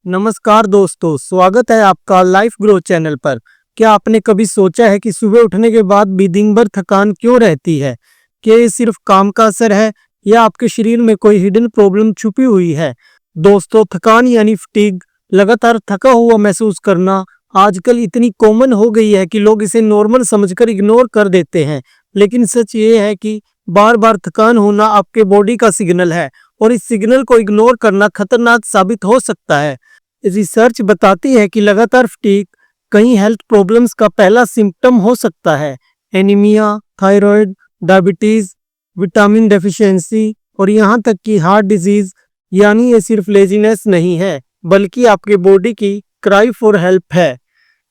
नमस्कार दोस्तों, स्वागत है आपका लाइफ ग्रो चैनल पर। क्या आपने कभी सोचा है कि सुबह उठने के बाद भी दिन भर थकान क्यों रहती है? क्या ये सिर्फ काम का असर है या आपके शरीर में कोई हिडन प्रॉब्लम छुपी हुई है? दोस्तों, थकान यानी फटीग, लगातार थका हुआ महसूस करना आजकल इतनी कॉमन हो गई है कि लोग इसे नॉर्मल समझकर इग्नोर कर देते हैं। लेकिन सच ये है कि बार बार थकान होना आपके बॉडी का सिग्नल है और इस सिग्नल को इग्नोर करना खतरनाक साबित हो सकता है। रिसर्च बताती है कि लगातार फटीग कई हेल्थ प्रॉब्लम्स का पहला सिम्टम हो सकता है। Anaemia, thyroid, diabetes, vitamin deficiency और यहाँ तक कि हार्ट डिजीज। यानी ये सिर्फ लेजीनेस नहीं है बल्कि आपके बॉडी की क्राई फॉर हेल्प है।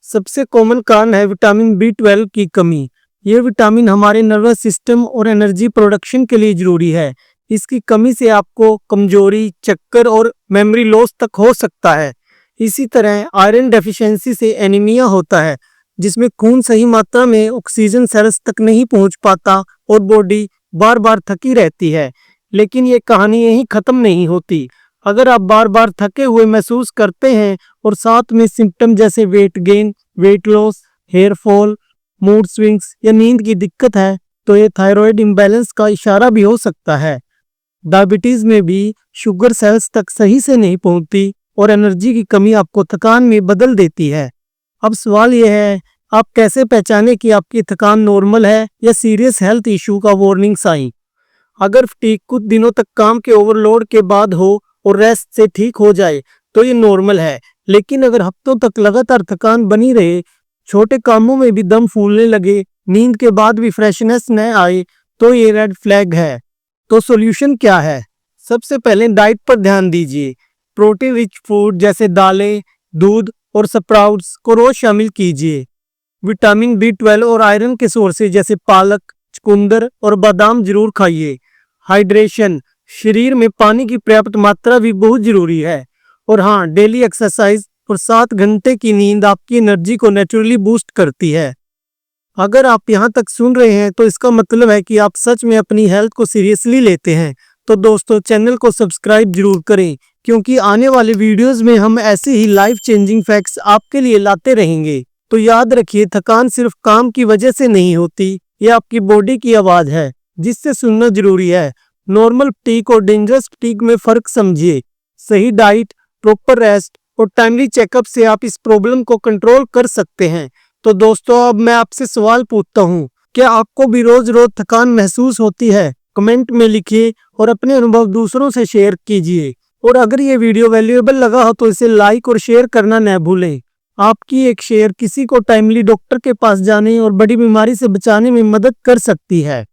सबसे कॉमन कारण है विटामिन B12 की कमी। ये विटामिन हमारे नर्वस सिस्टम और एनर्जी प्रोडक्शन के लिए जरूरी है। इसकी कमी से आपको कमजोरी, चक्कर और मेमोरी लॉस तक हो सकता है। इसी तरह आयरन डेफिशिएंसी से एनीमिया होता है, जिसमें खून सही मात्रा में ऑक्सीजन सेल्स तक नहीं पहुंच पाता और बॉडी बार बार थकी रहती है। लेकिन ये कहानी यहीं खत्म नहीं होती। अगर आप बार बार थके हुए महसूस करते हैं और साथ में सिम्टम जैसे weight gain, weight loss, hair fall, mood swings या नींद की दिक्कत है, तो ये थायराइड इम्बैलेंस का इशारा भी हो सकता है। डायबिटीज में भी शुगर सेल्स तक सही से नहीं पहुंचती और एनर्जी की कमी आपको थकान में बदल देती है। अब सवाल यह है, आप कैसे पहचाने कि आपकी थकान नॉर्मल है या सीरियस हेल्थ इशू का वार्निंग साइन? अगर फटीग कुछ दिनों तक काम के ओवरलोड के बाद हो और रेस्ट से ठीक हो जाए तो ये नॉर्मल है। लेकिन अगर हफ्तों तक लगातार थकान बनी रहे, छोटे कामों में भी दम फूलने लगे, नींद के बाद भी फ्रेशनेस न आए, तो ये रेड फ्लैग है। तो सॉल्यूशन क्या है? सबसे पहले डाइट पर ध्यान दीजिए। प्रोटीन रिच फूड जैसे दालें, दूध और स्प्राउट्स को रोज शामिल कीजिए। विटामिन B12 और आयरन के सोर्सेज जैसे पालक, चुकंदर और बादाम जरूर खाइए। हाइड्रेशन, शरीर में पानी की पर्याप्त मात्रा भी बहुत जरूरी है। और हाँ, डेली एक्सरसाइज और 7 घंटे की नींद आपकी एनर्जी को नेचुरली बूस्ट करती है। अगर आप यहाँ तक सुन रहे हैं तो इसका मतलब है कि आप सच में अपनी हेल्थ को सीरियसली लेते हैं। तो दोस्तों, चैनल को सब्सक्राइब जरूर करें, क्योंकि आने वाले वीडियोस में हम ऐसे ही लाइफ चेंजिंग फैक्ट्स आपके लिए लाते रहेंगे। तो याद रखिए, थकान सिर्फ काम की वजह से नहीं होती, ये आपकी बॉडी की आवाज है जिससे सुनना जरूरी है। नॉर्मल फटीग और डेंजरस फटीग में फर्क समझिए। सही डाइट, प्रॉपर रेस्ट और टाइमली चेकअप से आप इस प्रॉब्लम को कंट्रोल कर सकते हैं। तो दोस्तों, अब मैं आपसे सवाल पूछता हूँ, क्या आपको भी रोज रोज थकान महसूस होती है? कमेंट में लिखिए और अपने अनुभव दूसरों से शेयर कीजिए। और अगर ये वीडियो वैल्यूएबल लगा हो तो इसे लाइक और शेयर करना न भूलें। आपकी एक शेयर किसी को टाइमली डॉक्टर के पास जाने और बड़ी बीमारी से बचाने में मदद कर सकती है।